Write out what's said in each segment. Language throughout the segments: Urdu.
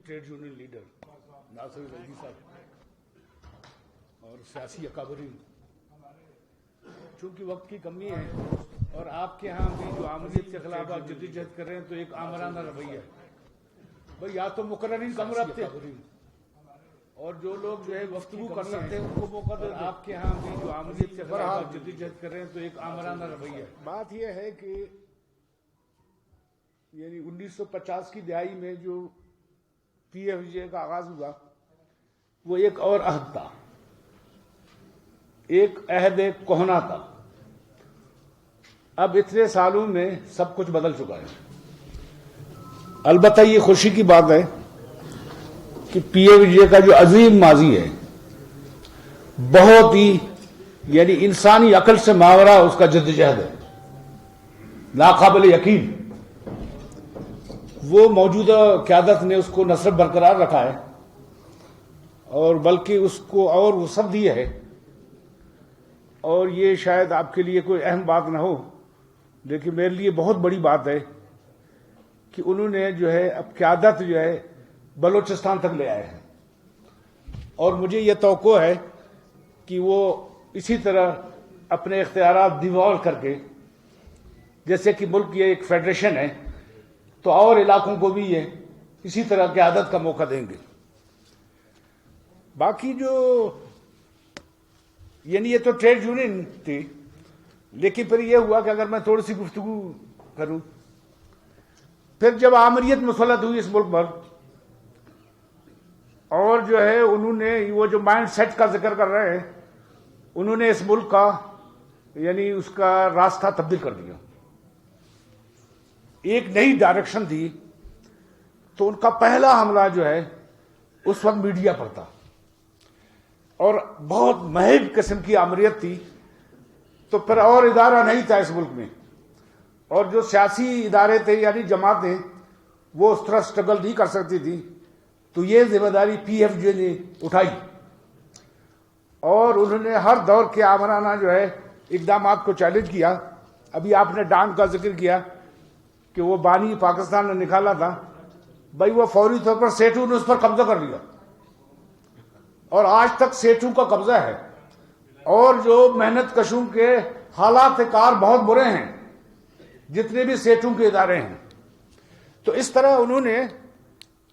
ٹریڈ یونین لیڈر ناصر زیدی صاحب اور سیاسی اکابرین، چونکہ وقت کی کمی ہے اور آپ کے ہاں بھی جو آمریت کے خلاف آپ جدوجہد کر رہے ہیں تو ایک آمرانہ رویہ ہے بھائی، یا تو مقررین کم رکھتے اور جو لوگ جو ہے گفتگو کر سکتے ہیں ان کو موقع دے۔ آپ کے ہاں بھی جو آمریت کے خلاف آپ جدوجہد کر رہے ہیں تو ایک آمرانہ رویہ ہے۔ بات یہ ہے کہ یعنی 1950 کی دہائی میں جو پی ایف جے کا آغاز ہوا وہ ایک اور عہد تھا، ایک عہد کہنا تھا۔ اب اتنے سالوں میں سب کچھ بدل چکا ہے۔ البتہ یہ خوشی کی بات ہے کہ پی ایف جے کا جو عظیم ماضی ہے بہت ہی یعنی انسانی عقل سے ماورا اس کا جدوجہد ہے، ناقابل یقین۔ وہ موجودہ قیادت نے اس کو نہ صرف برقرار رکھا ہے اور بلکہ اس کو اور وسعت دی ہے۔ اور یہ شاید آپ کے لیے کوئی اہم بات نہ ہو لیکن میرے لیے بہت بڑی بات ہے کہ انہوں نے جو ہے اب قیادت جو ہے بلوچستان تک لے آئے ہیں، اور مجھے یہ توقع ہے کہ وہ اسی طرح اپنے اختیارات ڈیوالو کر کے، جیسے کہ ملک یہ ایک فیڈریشن ہے تو اور علاقوں کو بھی یہ اسی طرح قیادت کا موقع دیں گے۔ باقی جو یعنی یہ تو ٹریڈ یونین تھی، لیکن پھر یہ ہوا کہ اگر میں تھوڑی سی گفتگو کروں، پھر جب آمریت مسلط ہوئی اس ملک پر اور جو ہے انہوں نے وہ جو مائنڈ سیٹ کا ذکر کر رہے ہیں، انہوں نے اس ملک کا یعنی اس کا راستہ تبدیل کر دیا، ایک نئی ڈائریکشن دی۔ تو ان کا پہلا حملہ جو ہے اس وقت میڈیا پر تھا اور بہت مہنگ قسم کی آمریت تھی، تو پھر اور ادارہ نہیں تھا اس ملک میں، اور جو سیاسی ادارے تھے یعنی جماعتیں وہ اس طرح سٹرگل نہیں کر سکتی تھی، تو یہ ذمہ داری پی ایف جے نے اٹھائی اور انہوں نے ہر دور کے آمرانہ جو ہے اقدامات کو چیلنج کیا۔ ابھی آپ نے ڈانگ کا ذکر کیا کہ وہ بانی پاکستان نے نکالا تھا، بھائی وہ فوری طور پر سیٹو نے اس پر قبضہ کر لیا اور آج تک سیٹو کا قبضہ ہے، اور جو محنت کشوں کے حالات کار بہت برے ہیں جتنے بھی سیٹو کے ادارے ہیں۔ تو اس طرح انہوں نے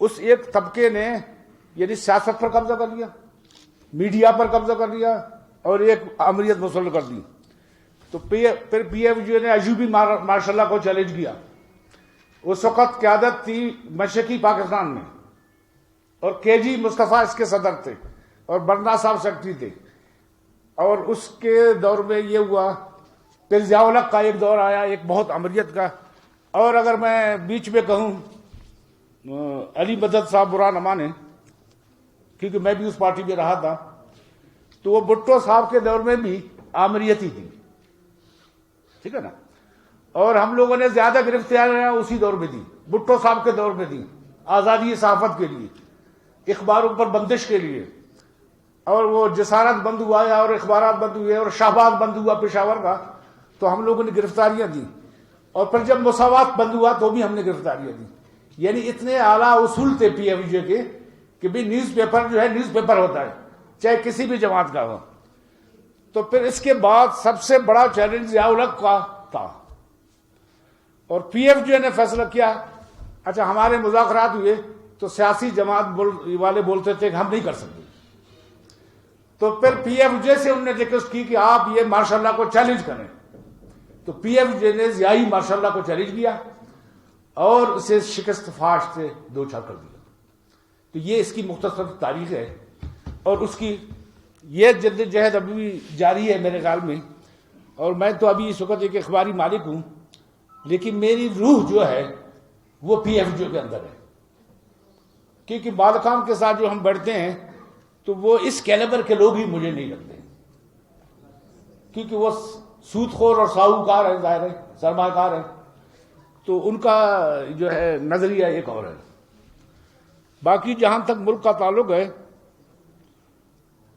اس ایک طبقے نے یعنی سیاست پر قبضہ کر لیا، میڈیا پر قبضہ کر لیا اور ایک آمریت مسلط کر دی۔ تو پھر پی ایف جے نے ایوبی ماشاء اللہ کو چیلنج کیا۔ اس وقت قیادت تھی مشرقی پاکستان میں اور کے جی مصطفیٰ اس کے صدر تھے اور برنا صاحب سیکرٹری تھے، اور اس کے دور میں یہ ہوا پھر ضیاء الحق کا ایک دور آیا ایک بہت امریت کا۔ اور اگر میں بیچ میں کہوں علی مدد صاحب برا نہ مانے کیونکہ میں بھی اس پارٹی میں رہا تھا، تو وہ بھٹو صاحب کے دور میں بھی آمریت ہی تھی، ٹھیک ہے نا۔ اور ہم لوگوں نے زیادہ گرفتاریاں اسی دور میں دی، بھٹو صاحب کے دور میں دی، آزادی صحافت کے لیے، اخباروں پر بندش کے لیے، اور وہ جسارت بند ہوا ہے اور اخبارات بند ہوئے اور شہباز بند ہوا پشاور کا، تو ہم لوگوں نے گرفتاریاں دی، اور پھر جب مساوات بند ہوا تو بھی ہم نے گرفتاریاں دی۔ یعنی اتنے اعلیٰ اصول تھے پی ایف جے کے کہ بھی نیوز پیپر جو ہے نیوز پیپر ہوتا ہے چاہے کسی بھی جماعت کا ہو۔ تو پھر اس کے بعد سب سے بڑا چیلنج ضیاء الحق کا تھا، اور پی ایف جے نے فیصلہ کیا، اچھا ہمارے مذاکرات ہوئے تو سیاسی جماعت والے بولتے تھے کہ ہم نہیں کر سکتے، تو پھر پی ایف جے سے انہوں نے ریکویسٹ کی کہ آپ یہ ماشاء اللہ کو چیلنج کریں، تو پی ایف جے نے ضیائی ماشاء اللہ کو چیلنج کیا اور اسے شکست فاش سے دوچار کر دیا۔ تو یہ اس کی مختصر تاریخ ہے، اور اس کی یہ جدوجہد ابھی بھی جاری ہے میرے خیال میں۔ اور میں تو ابھی اس وقت ایک اخباری مالک ہوں، لیکن میری روح جو ہے وہ پی ایف جے کے اندر ہے، کیونکہ بالکام کے ساتھ جو ہم بیٹھتے ہیں تو وہ اس کیلیبر کے لوگ ہی مجھے نہیں لگتے، کیونکہ وہ سود خور اور ساہوکار ہے، ظاہر ہے سرمایہ کار ہے، تو ان کا جو ہے نظریہ ایک اور ہے۔ باقی جہاں تک ملک کا تعلق ہے،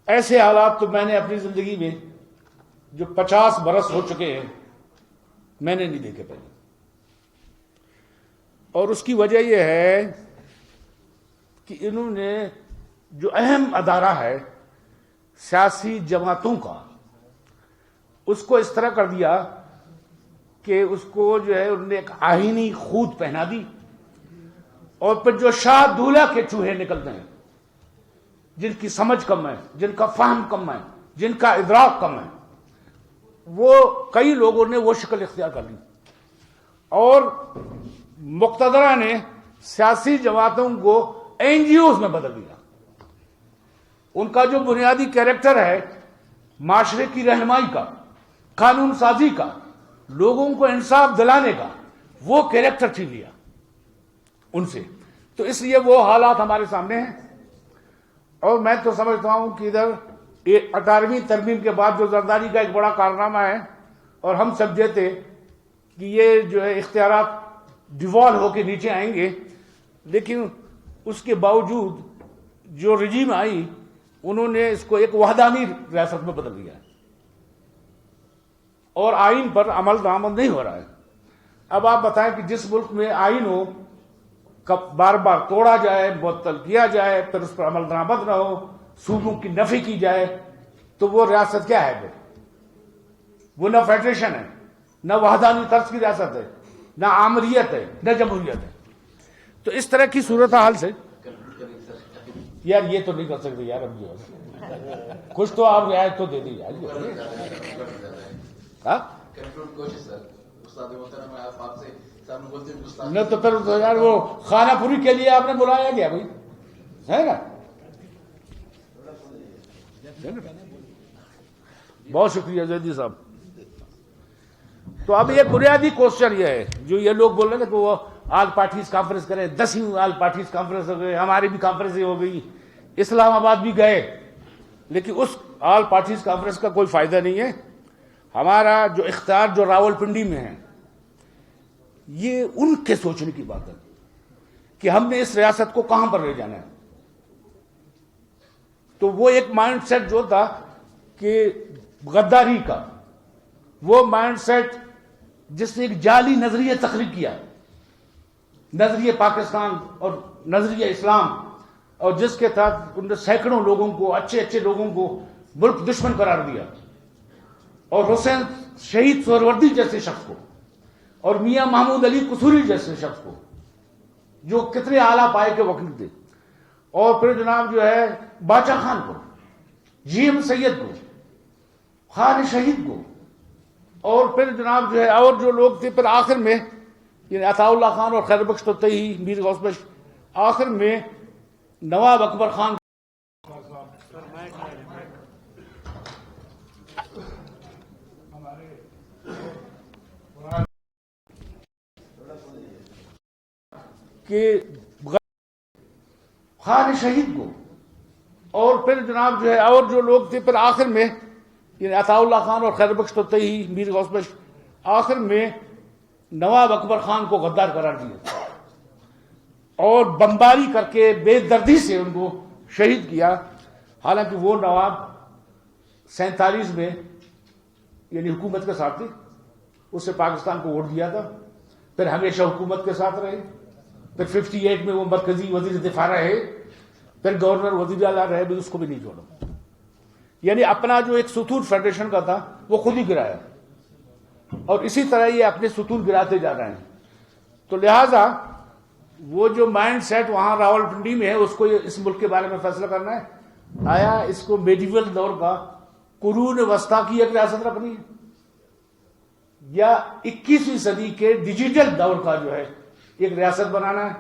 ایسے حالات تو میں نے اپنی زندگی میں جو 50 برس ہو چکے ہیں میں نے نہیں دیکھے پہلے، اور اس کی وجہ یہ ہے کہ انہوں نے جو اہم ادارہ ہے سیاسی جماعتوں کا، اس کو اس طرح کر دیا کہ اس کو جو ہے انہوں نے ایک آئینی خود پہنا دی، اور پھر جو شاہ دولہ کے چوہے نکلتے ہیں، جن کی سمجھ کم ہے، جن کا فہم کم ہے، جن کا ادراک کم ہے، وہ کئی لوگوں نے وہ شکل اختیار کر لی، اور مقتدرہ نے سیاسی جماعتوں کو این جی اوز میں بدل دیا۔ ان کا جو بنیادی کیریکٹر ہے معاشرے کی رہنمائی کا، قانون سازی کا، لوگوں کو انصاف دلانے کا، وہ کیریکٹر چھین لیا ان سے۔ تو اس لیے وہ حالات ہمارے سامنے ہیں، اور میں تو سمجھتا ہوں کہ ادھر 18ویں ترمیم کے بعد جو زرداری کا ایک بڑا کارنامہ ہے، اور ہم سمجھے تھے کہ یہ جو ہے اختیارات ڈیوالو ہو کے نیچے آئیں گے، لیکن اس کے باوجود جو رجیم آئی انہوں نے اس کو ایک وحدانی ریاست میں بدل دیا ہے، اور آئین پر عمل درآمد نہیں ہو رہا ہے۔ اب آپ بتائیں کہ جس ملک میں آئین ہو، بار بار توڑا جائے، معطل کیا جائے، پھر اس پر عمل درآمد نہ ہو، صوبوں کی نفی کی جائے، تو وہ ریاست کیا ہے؟ وہ نہ فیڈریشن ہے، نہ وحدانی طرز کی ریاست ہے، نہ آمریت ہے، نہ جمہوریت ہے۔ تو اس طرح کی صورتحال سے یار یہ تو نہیں کر سکتے یار، اب جو ہے کچھ تو آپ رعایت تو دے دی یار۔ نہ تو پھر یار وہ خانہ پوری کے لیے آپ نے بلایا گیا بھائی، ہے نا؟ بہت شکریہ زیدی صاحب۔ تو اب یہ بنیادی کوشچن یہ ہے جو یہ لوگ بول رہے ہیں کہ وہ آل پارٹیز کانفرنس کریں، 10ویں آل پارٹیز کانفرنس ہو گئی، ہماری بھی کانفرنس ہو گئی، اسلام آباد بھی گئے، لیکن اس آل پارٹیز کانفرنس کا کوئی فائدہ نہیں ہے۔ ہمارا جو اختیار جو راول پنڈی میں ہے، یہ ان کے سوچنے کی بات ہے کہ ہم نے اس ریاست کو کہاں پر لے جانا ہے۔ تو وہ ایک مائنڈ سیٹ جو تھا کہ غداری کا، وہ مائنڈ سیٹ جس نے ایک جعلی نظریہ تخلیق کیا، نظریہ پاکستان اور نظریہ اسلام، اور جس کے تحت ان نے سینکڑوں لوگوں کو، اچھے اچھے لوگوں کو ملک دشمن قرار دیا، اور حسین شہید سہروردی جیسے شخص کو، اور میاں محمود علی قصوری جیسے شخص کو، جو کتنے اعلیٰ پائے کے وکیل تھے، اور پھر جناب جو ہے باچا خان کو، جی ایم سید کو، خان شہید کو، اور پھر جناب جو ہے اور جو لوگ تھے، پھر آخر میں یعنی عطا اللہ خان اور خیر بخش تو تھے ہی، میر غوث بخش، آخر میں نواب اکبر خان کہ خان شہید کو، اور پھر جناب جو ہے اور جو لوگ تھے، پھر آخر میں یعنی عطا اللہ خان اور خیر بخش تو تھے ہی، میر غوث بخش، آخر میں نواب اکبر خان کو غدار قرار دیا اور بمباری کر کے بے دردی سے ان کو شہید کیا۔ حالانکہ وہ نواب 47 میں یعنی حکومت کے ساتھ تھے، اس سے پاکستان کو ووٹ دیا تھا، پھر ہمیشہ حکومت کے ساتھ رہے، پھر 58 میں وہ مرکزی وزیر دفاع رہے، پھر گورنر وزیر اعلیٰ رہے، بھی اس کو بھی نہیں چھوڑا۔ یعنی اپنا جو ایک ستون فیڈریشن کا تھا وہ خود ہی گرایا، اور اسی طرح یہ اپنے ستون گراتے جا رہے ہیں۔ تو لہذا وہ جو مائنڈ سیٹ وہاں راول پنڈی میں ہے، اس کو اس ملک کے بارے میں فیصلہ کرنا ہے، آیا اس کو میڈیول دور کا قرون وسطی کی ایک ریاست رکھنی ہے، یا 21ویں صدی کے ڈیجیٹل دور کا جو ہے ایک ریاست بنانا ہے،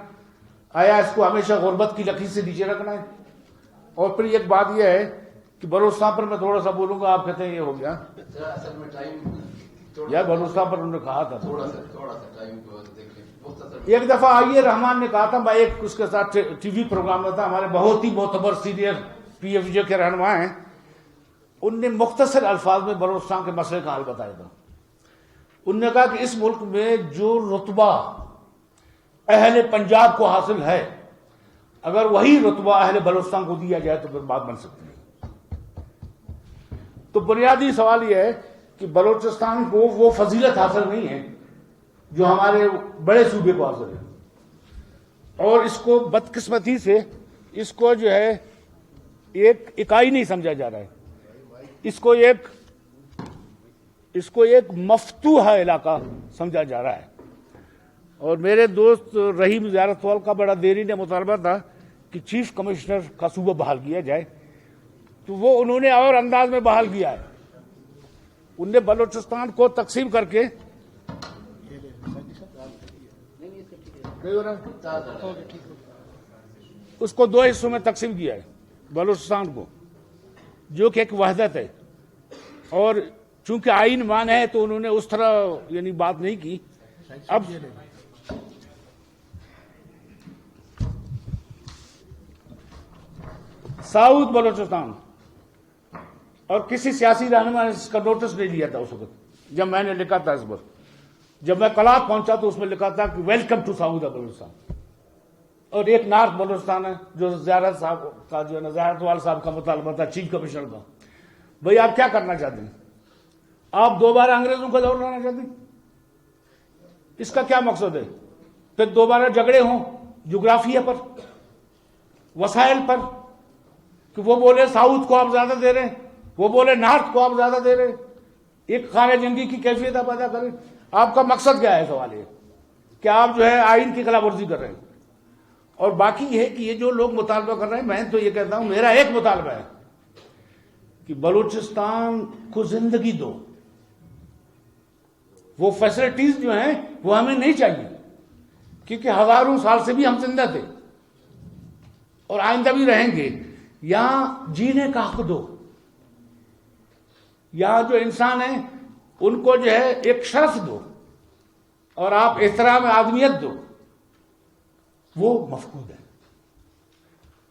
آیا اس کو ہمیشہ غربت کی لکیر سے نیچے رکھنا ہے۔ اور پھر ایک بات یہ ہے کہ بلوچستان پر میں تھوڑا سا بولوں گا، آپ کہتے ہیں یہ ہو گیا یا بلوچستان پر انہوں نے کہا تھا ایک دفعہ آئیے رحمان نے کہا تھا، میں ایک اس کے ساتھ ٹی وی پروگرام میں تھا، ہمارے بہت ہی معتبر سینئر پی ایف جے کے رہنما ہیں، ان نے مختصر الفاظ میں بلوچستان کے مسئلے کا حل بتایا تھا۔ انہوں نے کہا کہ اس ملک میں جو رتبہ اہل پنجاب کو حاصل ہے، اگر وہی رتبہ اہل بلوچستان کو دیا جائے تو پھر بات بن سکتی ہے۔ تو بنیادی سوال یہ ہے کہ بلوچستان کو وہ فضیلت حاصل نہیں ہے جو ہمارے بڑے صوبے کو حاصل ہے، اور اس کو بدقسمتی سے اس کو جو ہے ایک اکائی نہیں سمجھا جا رہا ہے، اس کو ایک مفتوحہ علاقہ سمجھا جا رہا ہے. اور میرے دوست رحیم زیارت وال کا بڑا دیرینہ مطالبہ تھا کہ چیف کمشنر کا صوبہ بحال کیا جائے، تو وہ انہوں نے اور انداز میں بحال کیا ہے. انہوں نے بلوچستان کو تقسیم کر کے اس کو 2 حصوں میں تقسیم کیا ہے، بلوچستان کو، جو کہ ایک وحدت ہے. اور چونکہ آئین مان ہے تو انہوں نے اس طرح یعنی بات نہیں کی. اب ساؤتھ بلوچستان، اور کسی سیاسی رہنما نے اس کا نوٹس نہیں لیا تھا اس وقت جب میں نے لکھا تھا اس پر. جب میں کلاٹ پہنچا تو اس میں لکھا تھا کہ ویلکم ٹو ساؤتھ بلوچستان. اور ایک نارتھ بلوچستان ہے جو زیارت صاحب کا جو ہے زیارت وال صاحب کا مطالبہ تھا چیف کمشنر کا. بھئی آپ کیا کرنا چاہتے ہیں؟ آپ دوبارہ انگریزوں کا دور لانا چاہتے ہیں؟ اس کا کیا مقصد ہے؟ پھر دوبارہ جھگڑے ہوں جغرافیہ پر، وسائل پر، کہ وہ بولے ساؤتھ کو آپ زیادہ دے رہے ہیں، وہ بولے نارتھ کو آپ زیادہ دے رہے ہیں، ایک خانہ جنگی کی کیفیت آپ پیدا کریں. آپ کا مقصد کیا ہے؟ سوال یہ کہ آپ جو ہے آئین کی خلاف ورزی کر رہے ہیں. اور باقی یہ ہے کہ یہ جو لوگ مطالبہ کر رہے ہیں، میں تو یہ کہتا ہوں میرا ایک مطالبہ ہے کہ بلوچستان کو زندگی دو. وہ فیسلٹیز جو ہیں وہ ہمیں نہیں چاہیے، کیونکہ ہزاروں سال سے بھی ہم زندہ تھے اور آئندہ بھی رہیں گے. یہاں جینے کا حق دو. یہاں جو انسان ہیں ان کو جو ہے ایک شرف دو، اور آپ احترام آدمیت دو. وہ مفقود ہے.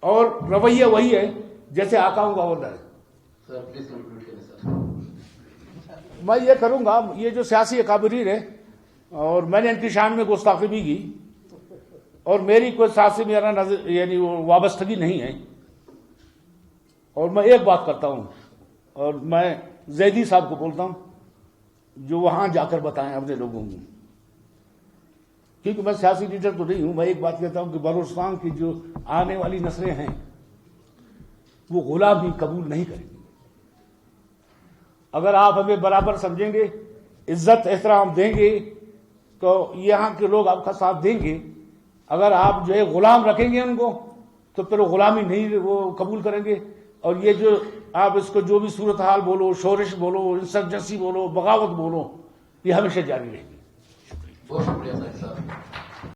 اور رویہ وہی ہے جیسے آقاؤں کا ہوتا ہے. میں یہ کروں گا، یہ جو سیاسی اکابرین ہے، اور میں نے ان کی شان میں گستاخی بھی کی، اور میری کوئی سیاسی میرا نظر یعنی وابستگی نہیں ہے. اور میں ایک بات کرتا ہوں، اور میں زیدی صاحب کو بولتا ہوں جو وہاں جا کر بتائیں اپنے لوگوں کو، کیونکہ میں سیاسی لیڈر تو نہیں ہوں. میں ایک بات کہتا ہوں کہ بلوچستان کی جو آنے والی نسلیں ہیں وہ غلامی قبول نہیں کریں گی. اگر آپ ہمیں برابر سمجھیں گے، عزت احترام دیں گے، تو یہاں کے لوگ آپ کا ساتھ دیں گے. اگر آپ جو ہے غلام رکھیں گے ان کو، تو پھر وہ غلامی نہیں وہ قبول کریں گے. اور یہ جو آپ اس کو جو بھی صورتحال بولو، شورش بولو، انسرجنسی بولو، بغاوت بولو، یہ ہمیشہ جاری رہے گی. بہت شکریہ صاحب.